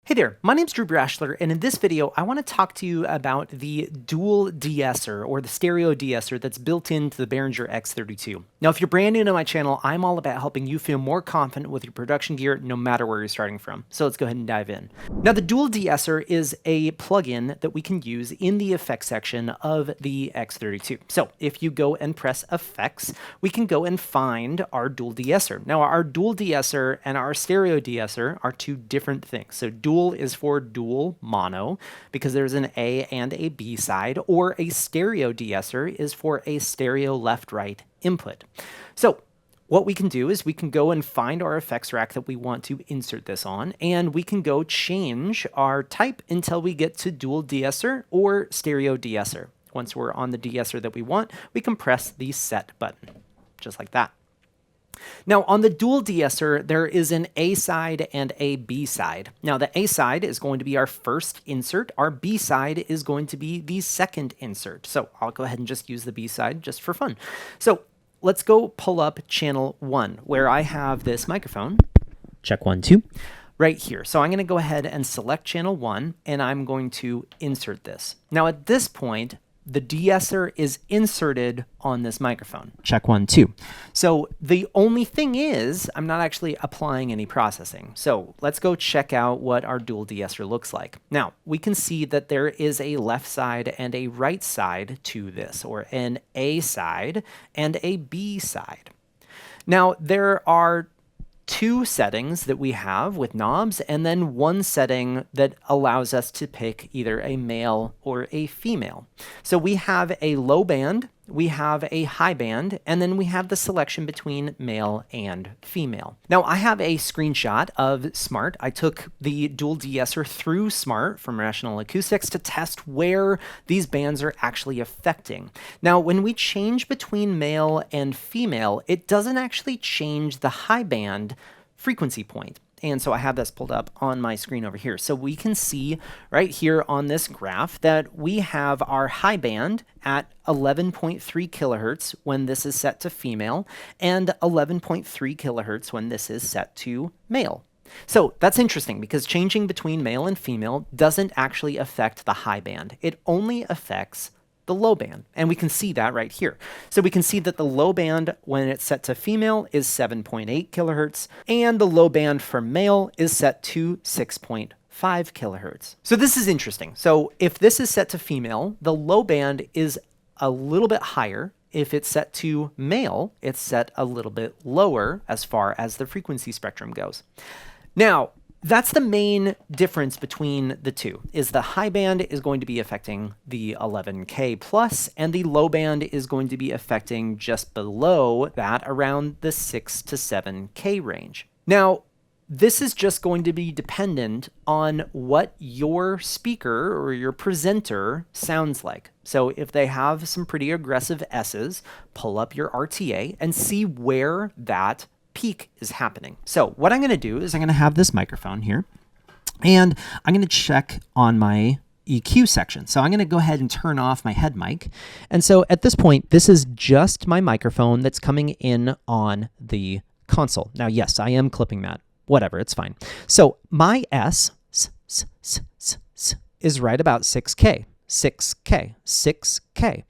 Hey there, my name's Drew Brashler, and in this video, I want to talk to you about the Dual DeEsser, or the stereo De-Esser that's built into the Behringer X32. Now, if you're brand new to my channel, I'm all about helping you feel more confident with your production gear, no matter where you're starting from. So let's go ahead and dive in. Now, the Dual DeEsser is a plugin that we can use in the effects section of the X32. So if you go and press Effects, we can go and find our Dual DeEsser. Now, our Dual DeEsser and our stereo De-Esser are two different things. So dual is for dual mono because there's an A and a B side, or a stereo De-Esser is for a stereo left-right input. So what we can do is we can go and find our effects rack that we want to insert this on, and we can go change our type until we get to Dual DeEsser or stereo De-Esser. Once we're on the De-Esser that we want, we can press the set button, just like that. Now, on the Dual DeEsser, there is an A side and a B side. Now, the A side is going to be our first insert. Our B side is going to be the second insert. So I'll go ahead and just use the B side just for fun. So let's go pull up channel 1, where I have this microphone. Check 1, 2. Right here. So I'm going to go ahead and select channel 1, and I'm going to insert this. Now, at this point, the De-Esser is inserted on this microphone. Check 1, 2. So the only thing is, I'm not actually applying any processing. So let's go check out what our Dual De-Esser looks like. Now, we can see that there is a left side and a right side to this, or an A side and a B side. Now, there are two settings that we have with knobs, and then one setting that allows us to pick either a male or a female. So we have a low band, we have a high band, and then we have the selection between male and female. Now, I have a screenshot of Smart. I took the Dual De-Esser through Smart from Rational Acoustics to test where these bands are actually affecting. Now, when we change between male and female, it doesn't actually change the high band frequency point. And so I have this pulled up on my screen over here. So we can see right here on this graph that we have our high band at 11.3 kilohertz when this is set to female, and 11.3 kilohertz when this is set to male. So that's interesting because changing between male and female doesn't actually affect the high band. It only affects the low band, and we can see that right here. So we can see that the low band when it's set to female is 7.8 kilohertz, and the low band for male is set to 6.5 kilohertz. So this is interesting. So if this is set to female, the low band is a little bit higher. If it's set to male, it's set a little bit lower as far as the frequency spectrum goes. Now, that's the main difference between the two, is the high band is going to be affecting the 11K plus, and the low band is going to be affecting just below that, around the 6 to 7K range. Now, this is just going to be dependent on what your speaker or your presenter sounds like. So if they have some pretty aggressive S's, pull up your RTA and see where that peak is happening. So what I'm going to do is I'm going to have this microphone here, and I'm going to check on my EQ section. So I'm going to go ahead and turn off my head mic. And so at this point, this is just my microphone that's coming in on the console. Now, yes, I am clipping that. Whatever, it's fine. So my S is right about 6K, 6K, 6K.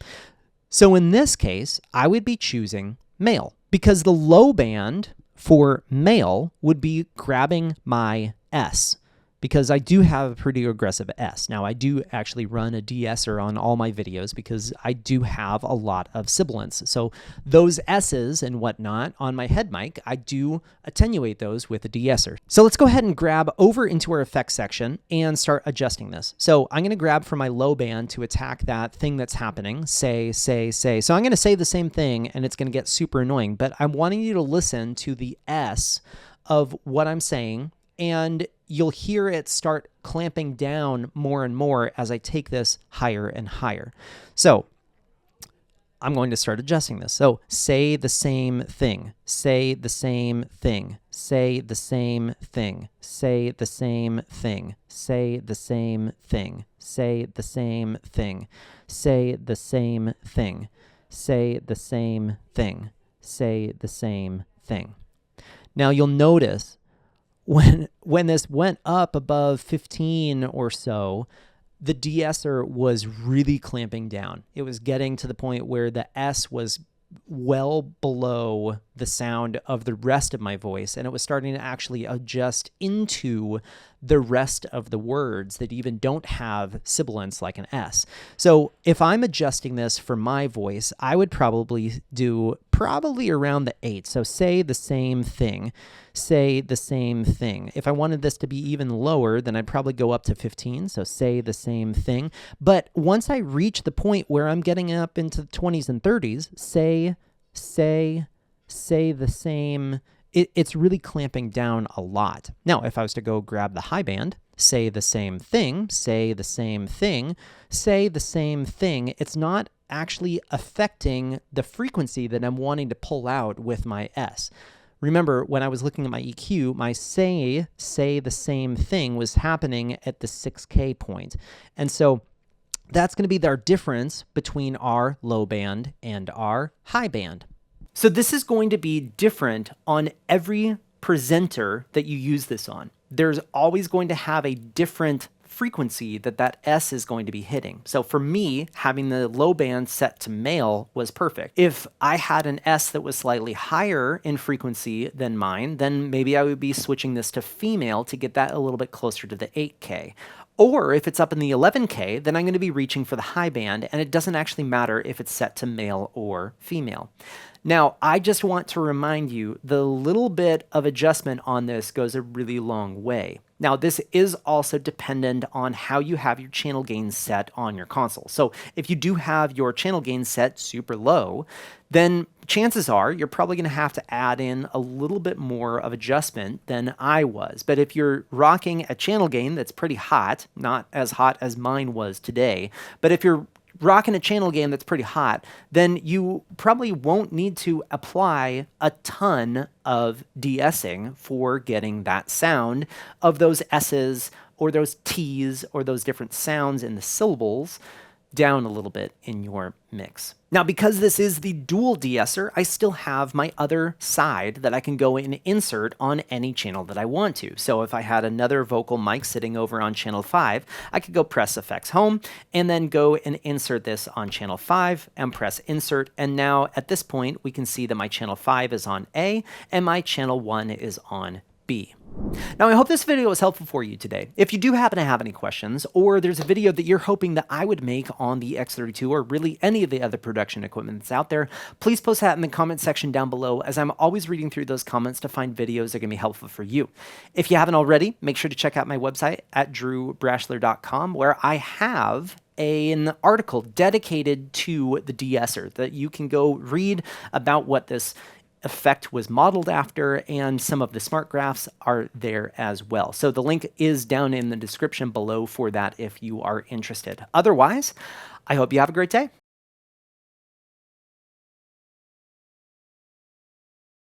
So in this case, I would be choosing male, because the low band for male would be grabbing my S, because I do have a pretty aggressive S. Now, I do actually run a De-Esser on all my videos because I do have a lot of sibilance. So those S's and whatnot on my head mic, I do attenuate those with a De-Esser. So let's go ahead and grab over into our effects section and start adjusting this. So I'm going to grab for my low band to attack that thing that's happening, say. So I'm going to say the same thing, and it's going to get super annoying, but I'm wanting you to listen to the S of what I'm saying, and you'll hear it start clamping down more and more as I take this higher and higher. So I'm going to start adjusting this. So say the same thing, say the same thing, say the same thing, say the same thing, say the same thing, say the same thing, say the same thing, say the same thing, say the same thing. Now you'll notice when this went up above 15 or so, the de-esser was really clamping down. It was getting to the point where the S was well below the sound of the rest of my voice, and it was starting to actually adjust into the rest of the words that even don't have sibilance like an S. So if I'm adjusting this for my voice, I would probably do around the 8. So say the same thing. Say the same thing. If I wanted this to be even lower, then I'd probably go up to 15. So say the same thing. But once I reach the point where I'm getting up into the 20s and 30s, say the same. It's really clamping down a lot. Now, if I was to go grab the high band, say the same thing, say the same thing, say the same thing, it's not actually affecting the frequency that I'm wanting to pull out with my S. Remember, when I was looking at my EQ, my say the same thing was happening at the 6K point. And so that's going to be our difference between our low band and our high band. So this is going to be different on every presenter that you use this on. There's always going to have a different frequency that S is going to be hitting. So for me, having the low band set to male was perfect. If I had an S that was slightly higher in frequency than mine, then maybe I would be switching this to female to get that a little bit closer to the 8K. Or if it's up in the 11K, then I'm going to be reaching for the high band, and it doesn't actually matter if it's set to male or female. Now, I just want to remind you, the little bit of adjustment on this goes a really long way. Now, this is also dependent on how you have your channel gain set on your console. So if you do have your channel gain set super low, then chances are you're probably going to have to add in a little bit more of adjustment than I was. But if you're rocking a channel gain that's pretty hot, not as hot as mine was today, but if you're rocking a channel gain that's pretty hot, then you probably won't need to apply a ton of de-essing for getting that sound of those S's or those T's or those different sounds in the syllables down a little bit in your mix. Now, because this is the dual de-esser, I still have my other side that I can go and insert on any channel that I want to. So if I had another vocal mic sitting over on channel 5, I could go press Effects Home and then go and insert this on channel 5 and press Insert. And now at this point, we can see that my channel 5 is on A and my channel 1 is on B. Now, I hope this video was helpful for you today. If you do happen to have any questions, or there's a video that you're hoping that I would make on the X32 or really any of the other production equipment that's out there, please post that in the comment section down below, as I'm always reading through those comments to find videos that are going to be helpful for you. If you haven't already, make sure to check out my website at drewbrashler.com, where I have an article dedicated to the de-esser that you can go read about what this effect was modeled after, and some of the smart graphs are there as well. So the link is down in the description below for that if you are interested. Otherwise, I hope you have a great day.